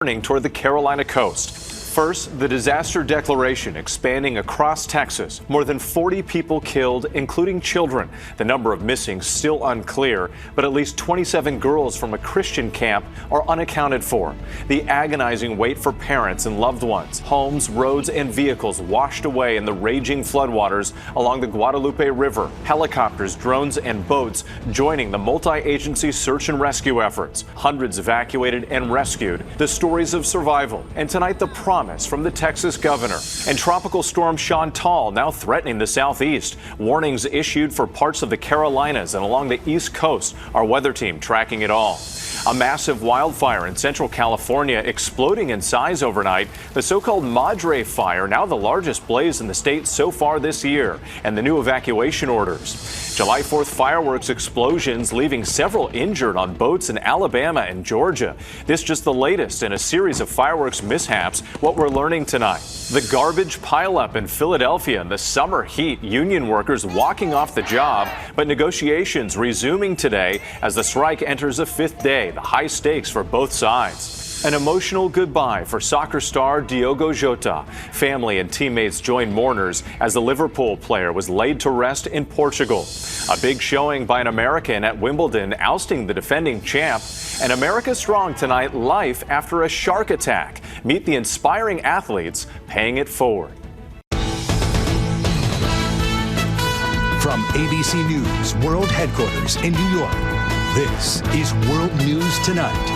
Turning toward the Carolina coast. First, the disaster declaration expanding across Texas. More than 40 people killed, including children. The number of missing still unclear, but at least 27 girls from a Christian camp are unaccounted for. The agonizing wait for parents and loved ones. Homes, roads, and vehicles washed away in the raging floodwaters along the Guadalupe River. Helicopters, drones, and boats joining the multi-agency search and rescue efforts. Hundreds evacuated and rescued. The stories of survival. And tonight, the promise from the Texas governor. And Tropical Storm Chantal now threatening the southeast. Warnings issued for parts of the Carolinas and along the East Coast. Our weather team tracking it all. A massive wildfire in Central California exploding in size overnight. The so-called Madre Fire, now the largest blaze in the state so far this year, and the new evacuation orders. July 4th fireworks explosions leaving several injured on boats in Alabama and Georgia. This just the latest in a series of fireworks mishaps. What we're learning tonight. The garbage pileup in Philadelphia in the summer heat. Union workers walking off the job, but negotiations resuming today as the strike enters a fifth day. The high stakes for both sides. An emotional goodbye for soccer star Diogo Jota. Family and teammates joined mourners as the Liverpool player was laid to rest in Portugal. A big showing by an American at Wimbledon, ousting the defending champ. And America strong tonight, life after a shark attack. Meet the inspiring athletes paying it forward. From ABC News World Headquarters in New York, this is World News Tonight.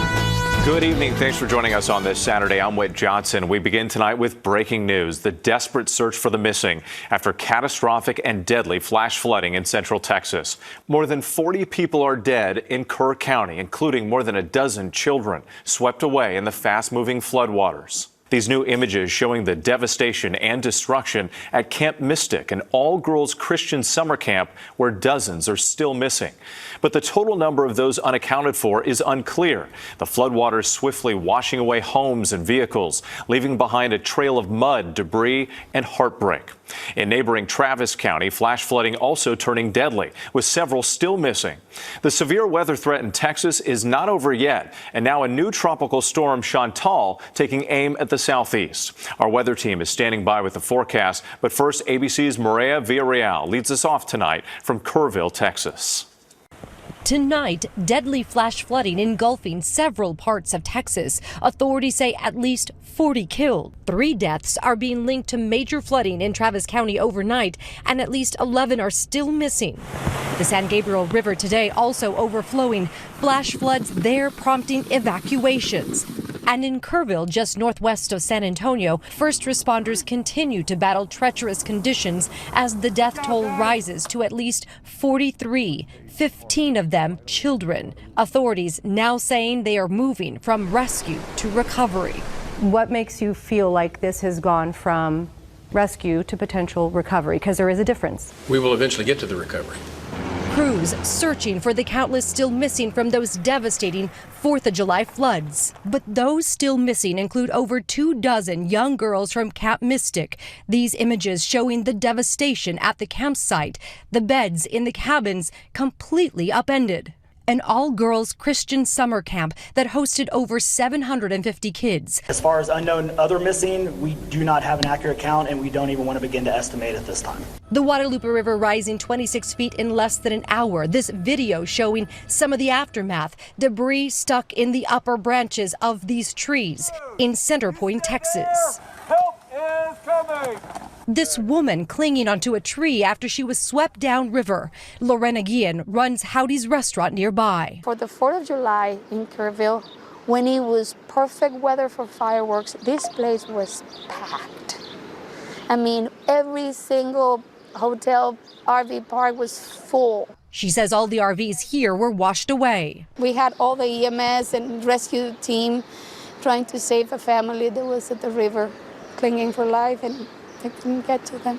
Good evening. Thanks for joining us on this Saturday. I'm Whit Johnson. We begin tonight with breaking news. The desperate search for the missing after catastrophic and deadly flash flooding in central Texas. More than 40 people are dead in Kerr County, including more than a dozen children swept away in the fast-moving floodwaters. These new images showing the devastation and destruction at Camp Mystic, an all-girls Christian summer camp where dozens are still missing. But the total number of those unaccounted for is unclear. The floodwaters swiftly washing away homes and vehicles, leaving behind a trail of mud, debris, and heartbreak. In neighboring Travis County, flash flooding also turning deadly, with several still missing. The severe weather threat in Texas is not over yet, and now a new tropical storm, Chantal, taking aim at the southeast. Our weather team is standing by with the forecast, but first, ABC's Maria Villarreal leads us off tonight from Kerrville, Texas. Tonight, deadly flash flooding engulfing several parts of Texas. Authorities say at least 40 killed. 3 deaths are being linked to major flooding in Travis County overnight, and at least 11 are still missing. The San Gabriel River today also overflowing. Flash floods there prompting evacuations. And in Kerrville, just northwest of San Antonio, first responders continue to battle treacherous conditions as the death toll rises to at least 43, 15 of them children. Authorities now saying they are moving from rescue to recovery. What makes you feel like this has gone from rescue to potential recovery? Because there is a difference. We will eventually get to the recovery. Crews searching for the countless still missing from those devastating 4th of July floods. But those still missing include over 24 young girls from Camp Mystic. These images showing the devastation at the campsite, the beds in the cabins completely upended. An all-girls Christian summer camp that hosted over 750 kids. As far as unknown other missing, we do not have an accurate count, and we don't even want to begin to estimate at this time. The Guadalupe River rising 26 feet in less than an hour. This video showing some of the aftermath. Debris stuck in the upper branches of these trees in Center Point, Texas. Help is coming! This woman clinging onto a tree after she was swept downriver. Lorena Guillen runs Howdy's restaurant nearby. For the 4th of July in Kerrville, when it was perfect weather for fireworks, this place was packed. I mean, every single hotel, RV park was full. She says all the RVs here were washed away. We had all the EMS and rescue team trying to save a family that was at the river, clinging for life, and they couldn't get to them.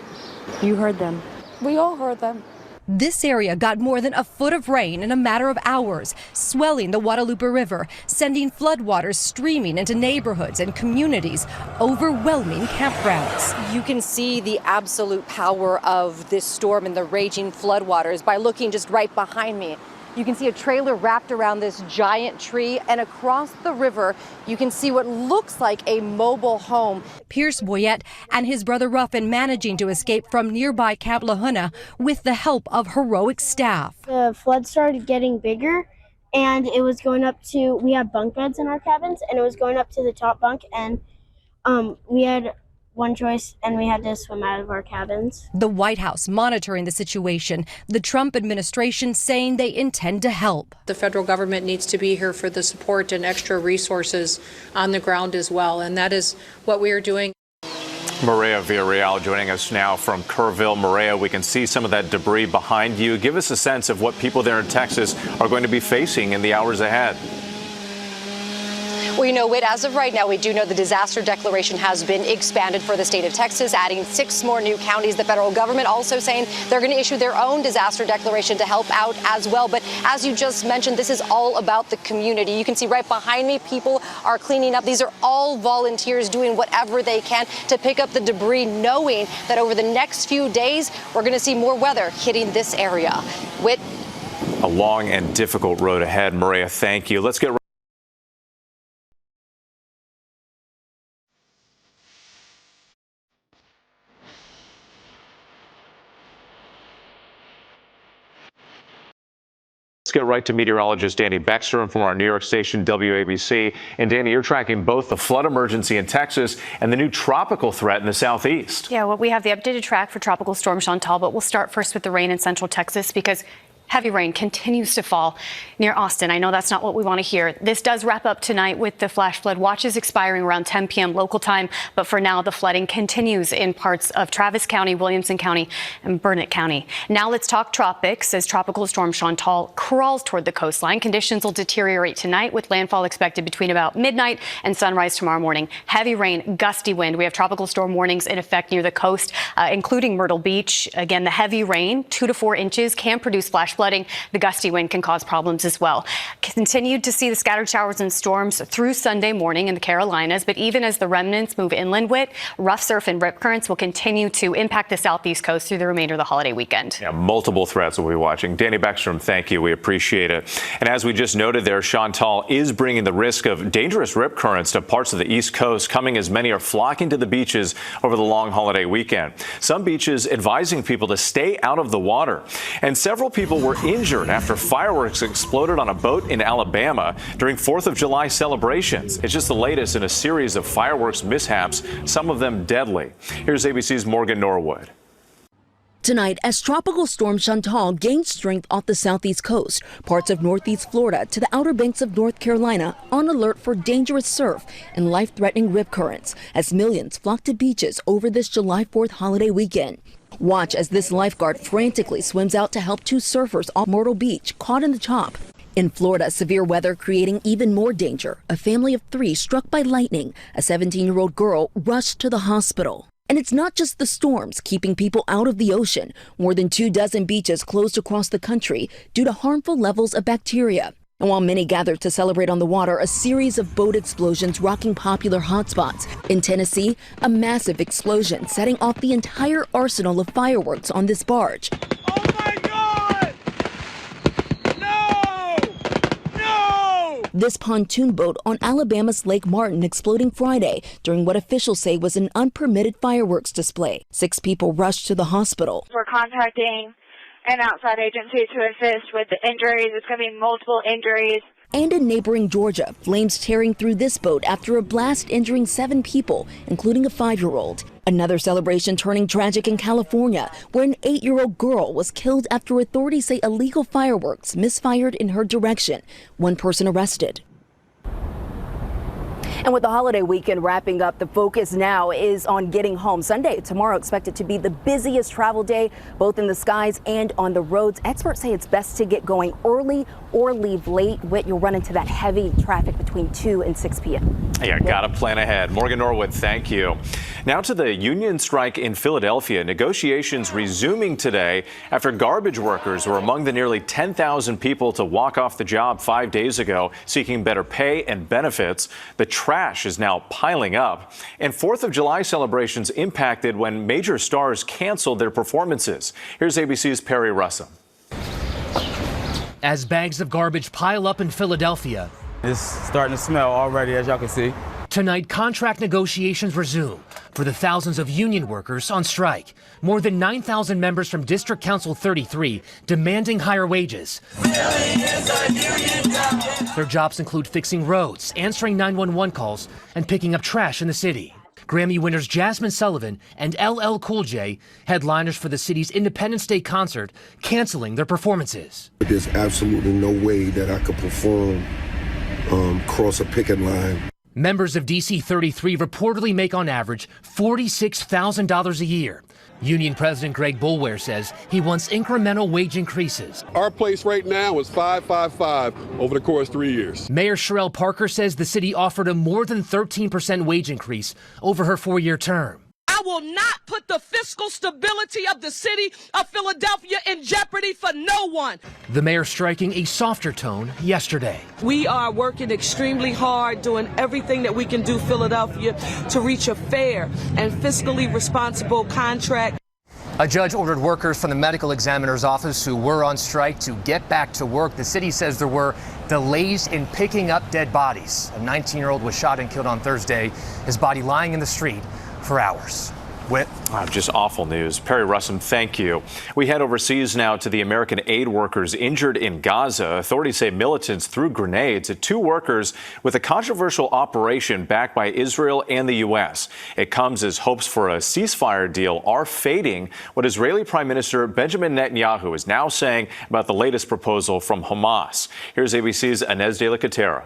You heard them. We all heard them. This area got more than a foot of rain in a matter of hours, swelling the Guadalupe River, sending floodwaters streaming into neighborhoods and communities, overwhelming campgrounds. You can see the absolute power of this storm and the raging floodwaters by looking just right behind me You can see a trailer wrapped around this giant tree, and across the river, you can see what looks like a mobile home. Pierce Boyette and his brother Ruffin managing to escape from nearby Cap Lahuna with the help of heroic staff. The flood started getting bigger, and it was going up to, we have bunk beds in our cabins, and it was going up to the top bunk, and we had one choice, and we had to swim out of our cabins. The White House monitoring the situation. The Trump administration saying they intend to help. The federal government needs to be here for the support and extra resources on the ground as well, and that is what we are doing. Maria Villarreal joining us now from Kerrville. Maria, we can see some of that debris behind you. Give us a sense of what people there in Texas are going to be facing in the hours ahead. Well, Whit, as of right now, we do know the disaster declaration has been expanded for the state of Texas, adding 6 more new counties. The federal government also saying they're going to issue their own disaster declaration to help out as well. But as you just mentioned, this is all about the community. You can see right behind me, people are cleaning up. These are all volunteers doing whatever they can to pick up the debris, knowing that over the next few days, we're going to see more weather hitting this area. Whit. A long and difficult road ahead. Maria, thank you. Let's get get right to meteorologist Danny Beckstrom from our New York station WABC. And Danny, you're tracking both the flood emergency in Texas and the new tropical threat in the southeast. Yeah, well, we have the updated track for Tropical Storm Chantal, but we'll start first with the rain in central Texas because heavy rain continues to fall near Austin. I know that's not what we want to hear. This does wrap up tonight with the flash flood watches expiring around 10 p.m. local time. But for now, the flooding continues in parts of Travis County, Williamson County, and Burnett County. Now let's talk tropics as Tropical Storm Chantal crawls toward the coastline. Conditions will deteriorate tonight with landfall expected between about midnight and sunrise tomorrow morning. Heavy rain, gusty wind. We have tropical storm warnings in effect near the coast, including Myrtle Beach. Again, the heavy rain, 2 to 4 inches, can produce flash flooding. The gusty wind can cause problems as well. Continued to see the scattered showers and storms through Sunday morning in the Carolinas, but even as the remnants move inland, rough surf and rip currents will continue to impact the southeast coast through the remainder of the holiday weekend. Yeah, multiple threats we'll be watching. Danny Beckstrom, thank you. We appreciate it. And as we just noted there, Chantal is bringing the risk of dangerous rip currents to parts of the East Coast, coming as many are flocking to the beaches over the long holiday weekend. Some beaches advising people to stay out of the water. And several people were injured after fireworks exploded on a boat in Alabama during 4th of July celebrations. It's just the latest in a series of fireworks mishaps, some of them deadly. Here's ABC's Morgan Norwood. Tonight, as Tropical Storm Chantal gains strength off the southeast coast, parts of northeast Florida to the Outer Banks of North Carolina on alert for dangerous surf and life-threatening rip currents as millions flock to beaches over this July 4th holiday weekend. Watch as this lifeguard frantically swims out to help 2 surfers off Myrtle Beach caught in the chop. In Florida, severe weather creating even more danger. A family of 3 struck by lightning. A 17-year-old girl rushed to the hospital. And it's not just the storms keeping people out of the ocean. More than 24 beaches closed across the country due to harmful levels of bacteria. And while many gathered to celebrate on the water, a series of boat explosions rocking popular hotspots. In Tennessee, a massive explosion setting off the entire arsenal of fireworks on this barge. Oh my God! No! No! This pontoon boat on Alabama's Lake Martin exploding Friday during what officials say was an unpermitted fireworks display. 6 people rushed to the hospital. We're contacting an outside agency to assist with the injuries. It's going to be multiple injuries. And in neighboring Georgia, flames tearing through this boat after a blast injuring 7 people, including a 5-year-old. Another celebration turning tragic in California, where an 8-year-old girl was killed after authorities say illegal fireworks misfired in her direction. 1 person arrested. And with the holiday weekend wrapping up, the focus now is on getting home. Sunday, tomorrow, expected to be the busiest travel day, both in the skies and on the roads. Experts say it's best to get going early or leave late. Whit, you'll run into that heavy traffic between 2 and 6 p.m. Yeah, gotta plan ahead. Morgan Norwood, thank you. Now to the union strike in Philadelphia. Negotiations resuming today after garbage workers were among the nearly 10,000 people to walk off the job 5 days ago, seeking better pay and benefits. The trash is now piling up, and 4th of July celebrations impacted when major stars canceled their performances. Here's ABC's Perry Russell. as bags of garbage pile up in Philadelphia. It's starting to smell already, as y'all can see. Tonight, contract negotiations resume for the thousands of union workers on strike. More than 9,000 members from District Council 33 demanding higher wages. Their jobs include fixing roads, answering 911 calls, and picking up trash in the city. Grammy winners Jasmine Sullivan and LL Cool J, headliners for the city's Independence Day concert, canceling their performances. There's absolutely no way that I could perform cross a picket line. Members of DC 33 reportedly make on average $46,000 a year. Union President Greg Boulware says he wants incremental wage increases. Our place right now is 555 over the course of 3 years. Mayor Sherelle Parker says the city offered a more than 13% wage increase over her 4-year term. I will not put the fiscal stability of the city of Philadelphia in jeopardy for no one. The mayor striking a softer tone yesterday. We are working extremely hard, doing everything that we can do, Philadelphia, to reach a fair and fiscally responsible contract. A judge ordered workers from the medical examiner's office who were on strike to get back to work. The city says there were delays in picking up dead bodies. A 19-year-old was shot and killed on Thursday, his body lying in the street for hours. Whit. Just awful news. Perry Russum, thank you. We head overseas now to the American aid workers injured in Gaza. Authorities say militants threw grenades at 2 workers with a controversial operation backed by Israel and the U.S. It comes as hopes for a ceasefire deal are fading. What Israeli Prime Minister Benjamin Netanyahu is now saying about the latest proposal from Hamas. Here's ABC's Inez de la Catera.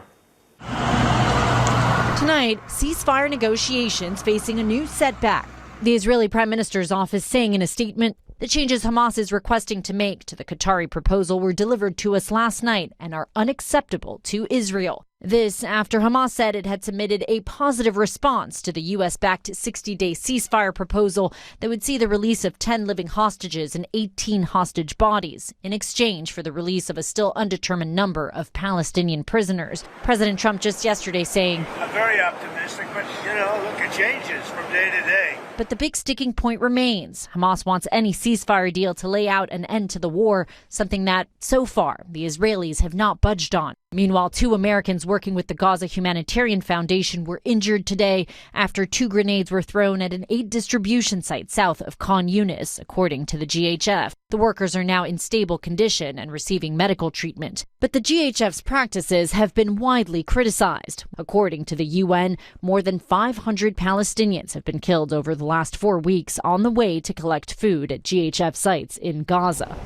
Tonight, ceasefire negotiations facing a new setback. The Israeli Prime Minister's office saying in a statement, the changes Hamas is requesting to make to the Qatari proposal were delivered to us last night and are unacceptable to Israel. This after Hamas said it had submitted a positive response to the U.S.-backed 60-day ceasefire proposal that would see the release of 10 living hostages and 18 hostage bodies in exchange for the release of a still undetermined number of Palestinian prisoners. President Trump just yesterday saying, I'm very optimistic, but, look, it changes from day to day. But the big sticking point remains. Hamas wants any ceasefire deal to lay out an end to the war, something that, so far, the Israelis have not budged on. Meanwhile, 2 Americans working with the Gaza Humanitarian Foundation were injured today after 2 grenades were thrown at an aid distribution site south of Khan Yunis, according to the GHF. The workers are now in stable condition and receiving medical treatment. But the GHF's practices have been widely criticized. According to the UN, more than 500 Palestinians have been killed over the last 4 weeks on the way to collect food at GHF sites in Gaza.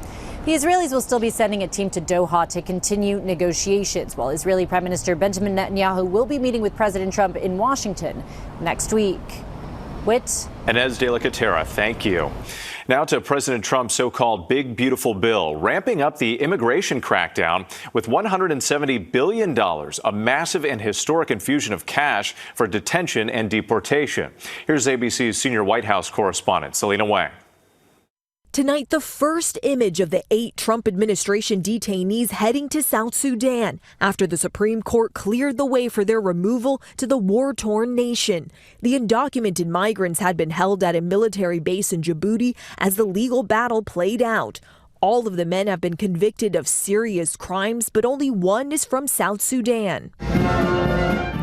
The Israelis will still be sending a team to Doha to continue negotiations, while Israeli Prime Minister Benjamin Netanyahu will be meeting with President Trump in Washington next week. Whit. Inez de la Catera, thank you. Now to President Trump's so-called Big Beautiful Bill, ramping up the immigration crackdown with $170 billion, a massive and historic infusion of cash for detention and deportation. Here's ABC's senior White House correspondent, Selena Wang. Tonight, the first image of the 8 Trump administration detainees heading to South Sudan after the Supreme Court cleared the way for their removal to the war-torn nation. The undocumented migrants had been held at a military base in Djibouti as the legal battle played out. All of the men have been convicted of serious crimes, but only one is from South Sudan.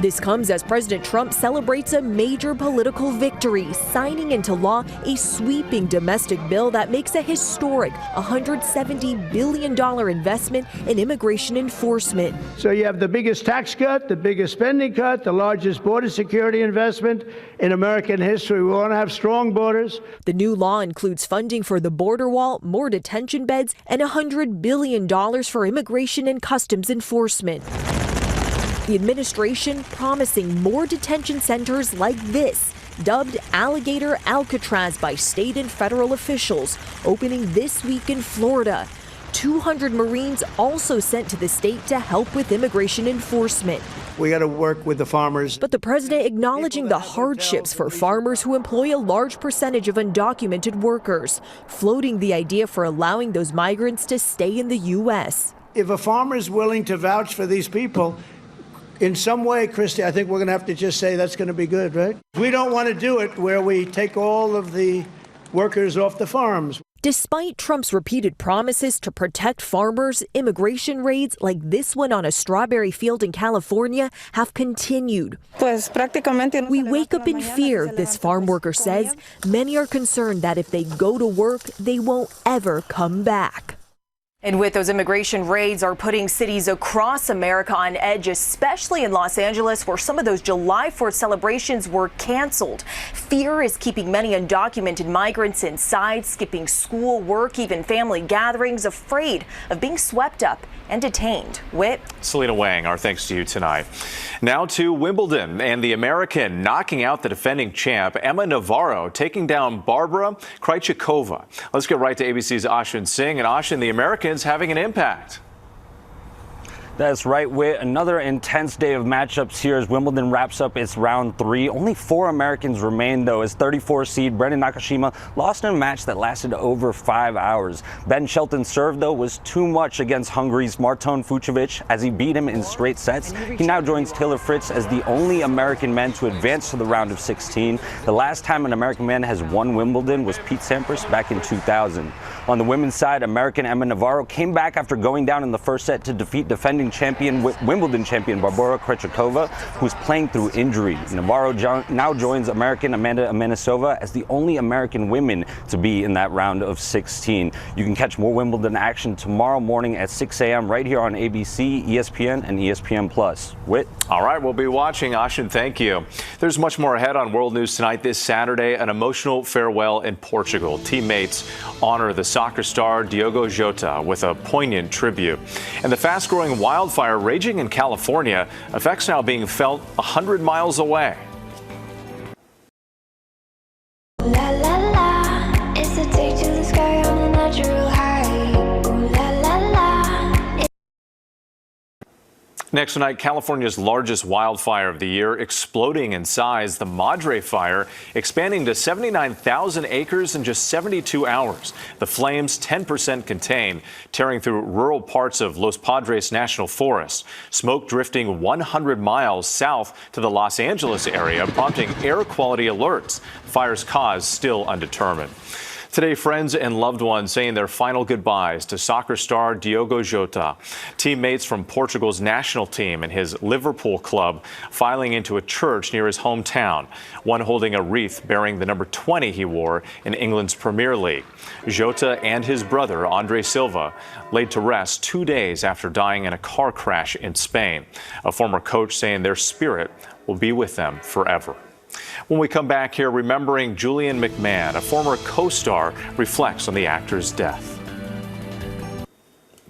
This comes as President Trump celebrates a major political victory, signing into law a sweeping domestic bill that makes a historic $170 billion investment in immigration enforcement. So you have the biggest tax cut, the biggest spending cut, the largest border security investment in American history. We want to have strong borders. The new law includes funding for the border wall, more detention beds, and $100 billion for immigration and customs enforcement. The administration promising more detention centers like this, dubbed Alligator Alcatraz by state and federal officials, opening this week in Florida. 200 Marines also sent to the state to help with immigration enforcement. We got to work with the farmers. But the president acknowledging the hardships for farmers who employ a large percentage of undocumented workers, floating the idea for allowing those migrants to stay in the U.S. If a farmer is willing to vouch for these people, in some way, Christy, I think we're going to have to just say that's going to be good, right? We don't want to do it where we take all of the workers off the farms. Despite Trump's repeated promises to protect farmers, immigration raids like this one on a strawberry field in California have continued. We wake up in fear, this farm worker says. Many are concerned that if they go to work, they won't ever come back. And with those immigration raids are putting cities across America on edge, especially in Los Angeles, where some of those July 4th celebrations were canceled. Fear is keeping many undocumented migrants inside, skipping school, work, even family gatherings, afraid of being swept up and detained. Whit? Selena Wang, our thanks to you tonight. Now to Wimbledon and the American knocking out the defending champ, Emma Navarro, taking down Barbara Krejcikova. Let's get right to ABC's Ashin Singh. And Ashin, the Americans having an impact. That's right, Whit. Another intense day of matchups here as Wimbledon wraps up its round 3. Only 4 Americans remain, though, as 34 seed Brendan Nakashima lost in a match that lasted over 5 hours. Ben Shelton's serve, though, was too much against Hungary's Marton Fucsovics as he beat him in straight sets. He now joins Taylor Fritz as the only American man to advance to the round of 16. The last time an American man has won Wimbledon was Pete Sampras back in 2000. On the women's side, American Emma Navarro came back after going down in the first set to defeat defending Wimbledon champion Barbara Krejcikova, who's playing through injury. Navarro now joins American Amanda Amenisova as the only American women to be in that round of 16. You can catch more Wimbledon action tomorrow morning at 6 a.m. right here on ABC, ESPN, and ESPN+. Whit? All right, we'll be watching. Ashin, thank you. There's much more ahead on World News Tonight. This Saturday, an emotional farewell in Portugal. Teammates honor the soccer star Diogo Jota with a poignant tribute. And the fast-growing wildfire raging in California, effects now being felt 100 miles away. La la la, it's a take to the sky on a natural high. Ooh, la la la. Next tonight, California's largest wildfire of the year exploding in size. The Madre Fire expanding to 79,000 acres in just 72 hours. The flames 10% contained, tearing through rural parts of Los Padres National Forest. Smoke drifting 100 miles south to the Los Angeles area, prompting air quality alerts. Fire's cause still undetermined. Today, friends and loved ones saying their final goodbyes to soccer star Diogo Jota. Teammates from Portugal's national team and his Liverpool club filing into a church near his hometown, one holding a wreath bearing the number 20 he wore in England's Premier League. Jota and his brother, Andre Silva, laid to rest 2 days after dying in a car crash in Spain. A former coach saying their spirit will be with them forever. When we come back here, remembering Julian McMahon, a former co-star, reflects on the actor's death.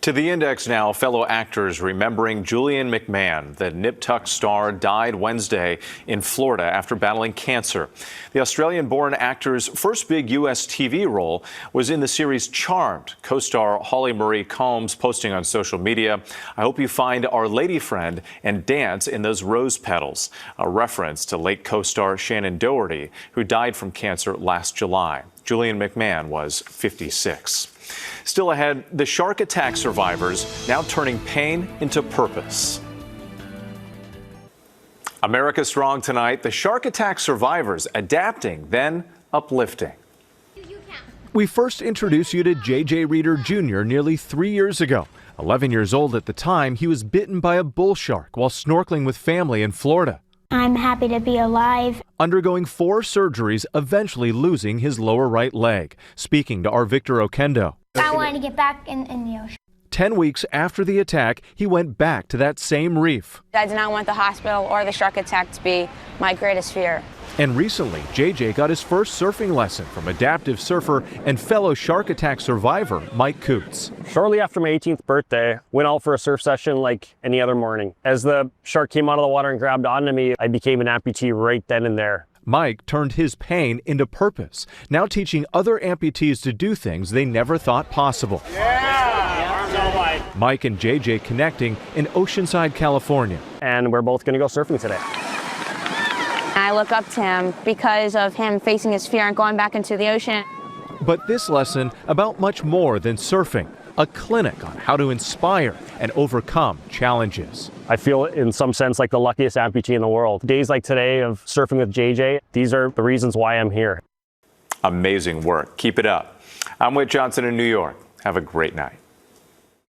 To the index now, fellow actors remembering Julian McMahon. The Nip Tuck star died Wednesday in Florida after battling cancer. The Australian-born actor's first big U.S. TV role was in the series Charmed. Co-star Holly Marie Combs posting on social media, "I hope you find Our Lady friend and dance in those rose petals," a reference to late co-star Shannon Doherty, who died from cancer last July. Julian McMahon was 56. Still ahead, the shark attack survivors now turning pain into purpose. America Strong tonight, the shark attack survivors adapting, then uplifting. We first introduced you to J.J. Reeder Jr. nearly 3 years ago. 11 years old at the time, he was bitten by a bull shark while snorkeling with family in Florida. I'm happy to be alive. Undergoing 4 surgeries, eventually losing his lower right leg. Speaking to our Victor Okendo. I wanted to get back in the ocean. 10 weeks after the attack, he went back to that same reef. I did not want the hospital or the shark attack to be my greatest fear. And recently, JJ got his first surfing lesson from adaptive surfer and fellow shark attack survivor Mike Coots. Shortly after my 18th birthday, went out for a surf session like any other morning. As the shark came out of the water and grabbed onto me, I became an amputee right then and there. Mike turned his pain into purpose, now teaching other amputees to do things they never thought possible. Mike and JJ connecting in Oceanside, California. And we're both going to go surfing today. I look up to him because of him facing his fear and going back into the ocean. But this lesson about much more than surfing, a clinic on how to inspire and overcome challenges. I feel in some sense like the luckiest amputee in the world. Days like today of surfing with JJ, these are the reasons why I'm here. Amazing work. Keep it up. I'm Whit Johnson in New York. Have a great night.